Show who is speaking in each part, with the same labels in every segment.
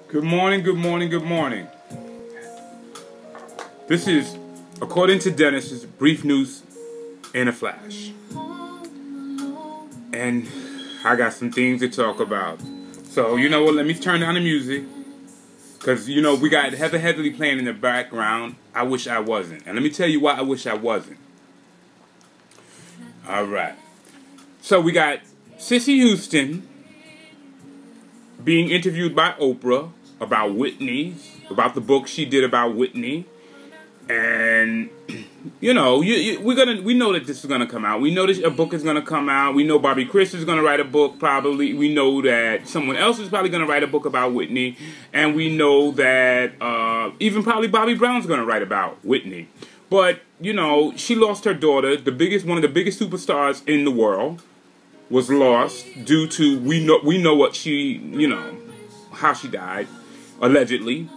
Speaker 1: Good morning, good morning, good morning. This is According to Dennis's brief news in a flash. And I got some things to talk about. So, you know what, let me turn down the music. Because, you know, we got Heather Headley playing in the background. I wish I wasn't. And let me tell you why I wish I wasn't. Alright. So we got Cissy Houston being interviewed by Oprah about Whitney, about the book she did about Whitney, and you know, we know that this is gonna come out. We know that a book is gonna come out. We know Bobby Chris is gonna write a book probably. We know that someone else is probably gonna write a book about Whitney, and we know that even probably Bobby Brown's gonna write about Whitney. But you know, she lost her daughter, one of the biggest superstars in the world, was lost due to we know what she, you know, how she died, allegedly,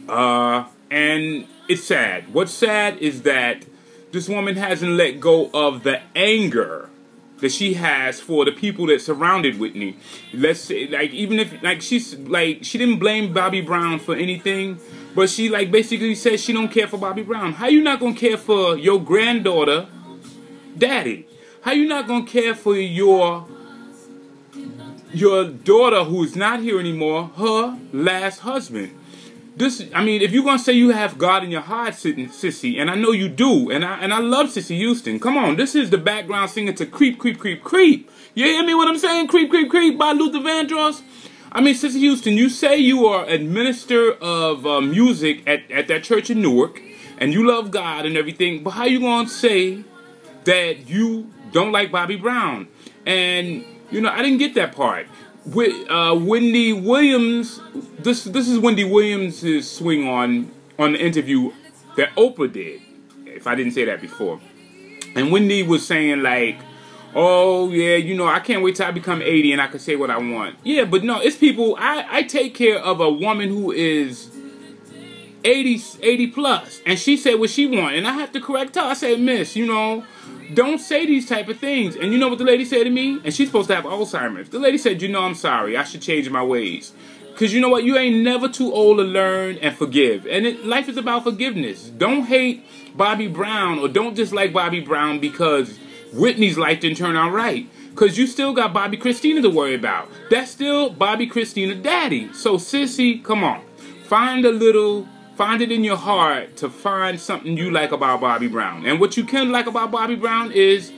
Speaker 1: and it's sad. What's sad is that this woman hasn't let go of the anger that she has for the people that surrounded Whitney. Let's say, like, even if, like, she didn't blame Bobby Brown for anything, but she, like, basically said she don't care for Bobby Brown. How you not gonna care for your granddaughter, daddy? How you not gonna care for your daughter who's not here anymore, her last husband? This, I mean, if you're gonna say you have God in your heart, Sissy, and I know you do, and I love Cissy Houston. Come on, this is the background singer to Creep, Creep, Creep, Creep. You hear me what I'm saying? Creep, Creep, Creep by Luther Vandross. I mean, Cissy Houston, you say you are a minister of music at that church in Newark, and you love God and everything, but how you gonna say that you don't like Bobby Brown? And you know, I didn't get that part. With Wendy Williams, this is Wendy Williams' swing on the interview that Oprah did, if I didn't say that before. And Wendy was saying like, oh yeah, you know, I can't wait till I become 80 and I can say what I want. Yeah, but no, it's people, I take care of a woman who is 80 plus, and she said what she want, and I have to correct her. I said, miss, you know, don't say these type of things. And you know what the lady said to me? And she's supposed to have Alzheimer's. The lady said, you know, I'm sorry. I should change my ways. Because you know what? You ain't never too old to learn and forgive. And life is about forgiveness. Don't hate Bobby Brown or don't dislike Bobby Brown because Whitney's life didn't turn out right. Because you still got Bobby Christina to worry about. That's still Bobby Christina daddy. So, Sissy, come on. Find it in your heart to find something you like about Bobby Brown. And what you can like about Bobby Brown is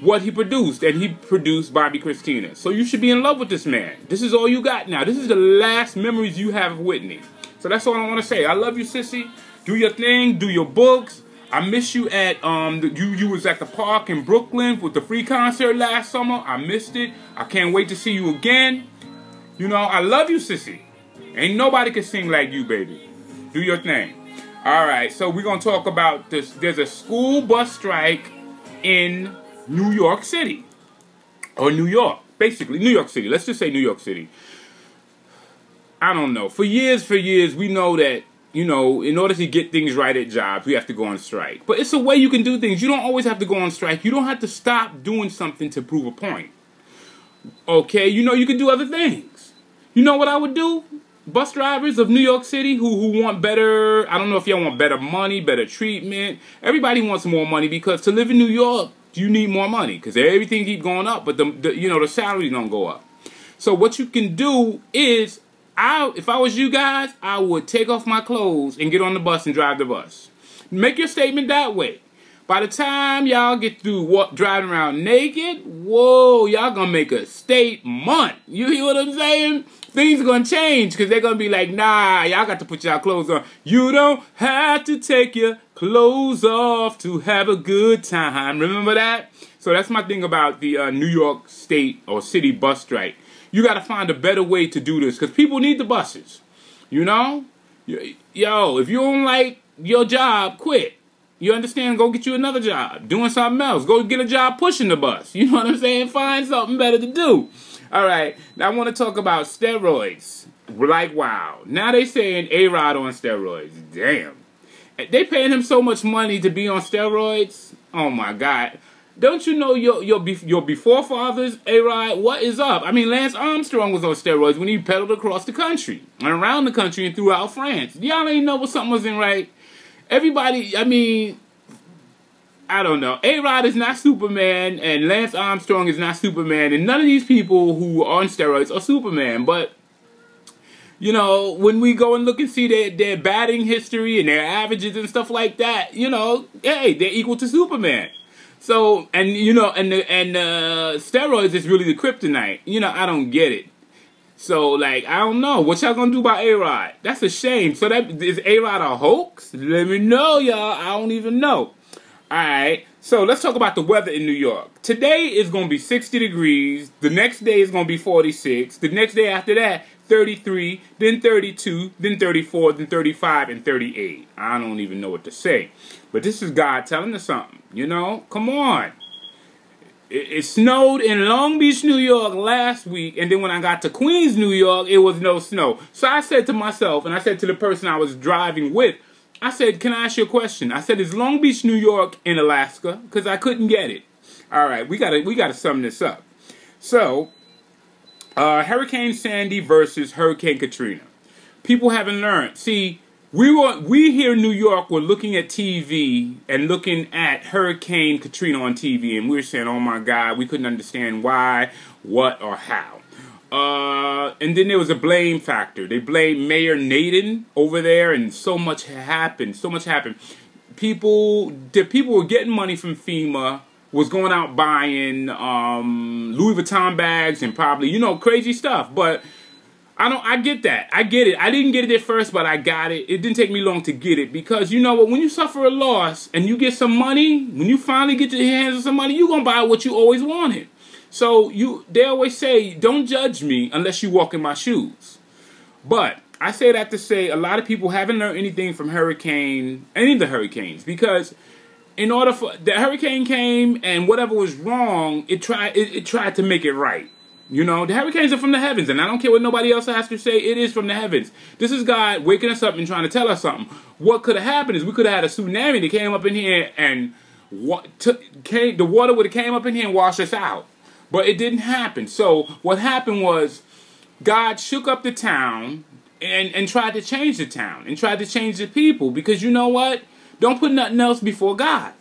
Speaker 1: what he produced. And he produced Bobby Christina. So you should be in love with this man. This is all you got now. This is the last memories you have of Whitney. So that's all I want to say. I love you, Sissy. Do your thing. Do your books. I miss you at, you was at the park in Brooklyn with the free concert last summer. I missed it. I can't wait to see you again. You know, I love you, Sissy. Ain't nobody can sing like you, baby. Do your thing. Alright, so we're going to talk about this. There's a school bus strike in New York City. Or New York. Basically, New York City. Let's just say New York City. I don't know. For years, we know that, you know, in order to get things right at jobs, we have to go on strike. But it's a way you can do things. You don't always have to go on strike. You don't have to stop doing something to prove a point. Okay? You know, you can do other things. You know what I would do? Bus drivers of New York City who want better, I don't know if y'all want better money, better treatment. Everybody wants more money because to live in New York, you need more money because everything keeps going up, but the salaries don't go up. So what you can do is, if I was you guys, I would take off my clothes and get on the bus and drive the bus. Make your statement that way. By the time y'all get through driving around naked, whoa, y'all gonna make a statement. You hear what I'm saying? Things are going to change because they're going to be like, nah, y'all got to put y'all clothes on. You don't have to take your clothes off to have a good time. Remember that? So that's my thing about the New York State or city bus strike. You got to find a better way to do this because people need the buses. You know? Yo, if you don't like your job, quit. You understand? Go get you another job. Doing something else. Go get a job pushing the bus. You know what I'm saying? Find something better to do. Alright, now I want to talk about steroids. Like, wow. Now they saying A-Rod on steroids. Damn. They paying him so much money to be on steroids. Oh my God. Don't you know your before fathers, A-Rod? What is up? I mean, Lance Armstrong was on steroids when he pedaled across the country and around the country and throughout France. Y'all ain't know what something wasn't right. Everybody, I mean, I don't know. A-Rod is not Superman, and Lance Armstrong is not Superman, and none of these people who are on steroids are Superman. But, you know, when we go and look and see their batting history and their averages and stuff like that, you know, hey, they're equal to Superman. So, and you know, and steroids is really the kryptonite. You know, I don't get it. So, like, I don't know. What y'all gonna do about A-Rod? That's a shame. So, is A-Rod a hoax? Let me know, y'all. I don't even know. Alright, so let's talk about the weather in New York. Today is gonna be 60 degrees. The next day is gonna be 46. The next day after that, 33, then 32, then 34, then 35, and 38. I don't even know what to say. But this is God telling us something, you know? Come on. It snowed in Long Beach, New York last week, and then when I got to Queens, New York, it was no snow. So I said to myself, and I said to the person I was driving with, I said, can I ask you a question? I said, is Long Beach, New York in Alaska? Because I couldn't get it. All right, we gotta sum this up. So, Hurricane Sandy versus Hurricane Katrina. People haven't learned. See, we here in New York were looking at TV and looking at Hurricane Katrina on TV, and we were saying, oh my God, we couldn't understand why, what, or how. And then there was a blame factor. They blamed Mayor Nadin over there, and so much happened. So much happened. People were getting money from FEMA, was going out buying Louis Vuitton bags and probably, you know, crazy stuff. But I get that. I get it. I didn't get it at first, but I got it. It didn't take me long to get it because, you know what, when you suffer a loss and you get some money, when you finally get your hands on some money, you're going to buy what you always wanted. So they always say, don't judge me unless you walk in my shoes. But I say that to say a lot of people haven't learned anything from any of the hurricanes, because in order for the hurricane came and whatever was wrong, it tried to make it right. You know, the hurricanes are from the heavens, and I don't care what nobody else has to say. It is from the heavens. This is God waking us up and trying to tell us something. What could have happened is we could have had a tsunami that came up in here, and the water would have came up in here and washed us out. But it didn't happen. So what happened was God shook up the town and tried to change the town and tried to change the people, because you know what? Don't put nothing else before God.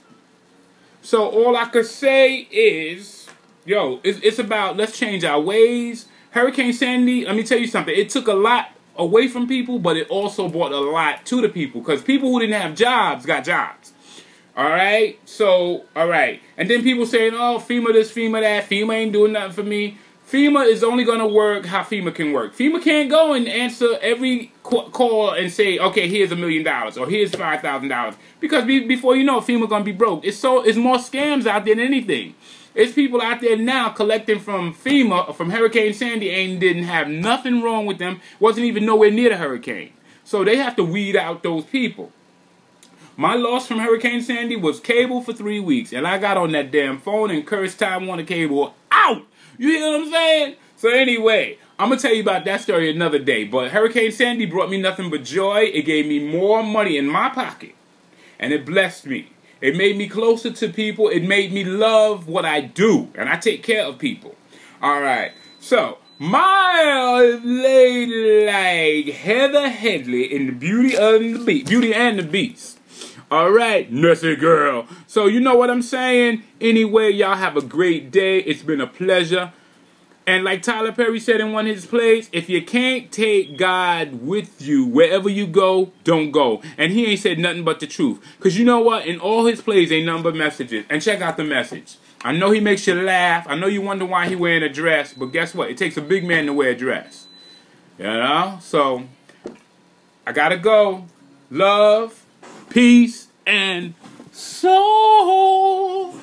Speaker 1: So all I could say is, yo, it's about let's change our ways. Hurricane Sandy, let me tell you something. It took a lot away from people, but it also brought a lot to the people, because people who didn't have jobs got jobs. Alright? So, alright. And then people saying, oh, FEMA this, FEMA that. FEMA ain't doing nothing for me. FEMA is only going to work how FEMA can work. FEMA can't go and answer every call and say, okay, here's $1 million or here's $5,000. Because before you know it, FEMA going to be broke. It's more scams out there than anything. It's people out there now collecting from FEMA, from Hurricane Sandy, and didn't have nothing wrong with them. Wasn't even nowhere near the hurricane. So they have to weed out those people. My loss from Hurricane Sandy was cable for 3 weeks. And I got on that damn phone and cursed Time Warner Cable out. You hear what I'm saying? So anyway, I'm going to tell you about that story another day. But Hurricane Sandy brought me nothing but joy. It gave me more money in my pocket. And it blessed me. It made me closer to people. It made me love what I do. And I take care of people. All right. So, my lady like Heather Headley in the Beauty and the Beast. All right, Nursey girl. So you know what I'm saying? Anyway, y'all have a great day. It's been a pleasure. And like Tyler Perry said in one of his plays, if you can't take God with you wherever you go, don't go. And he ain't said nothing but the truth. Because you know what? In all his plays, ain't nothing but messages. And check out the message. I know he makes you laugh. I know you wonder why he wearing a dress. But guess what? It takes a big man to wear a dress. You know? So, I gotta go. Love, peace, and soul.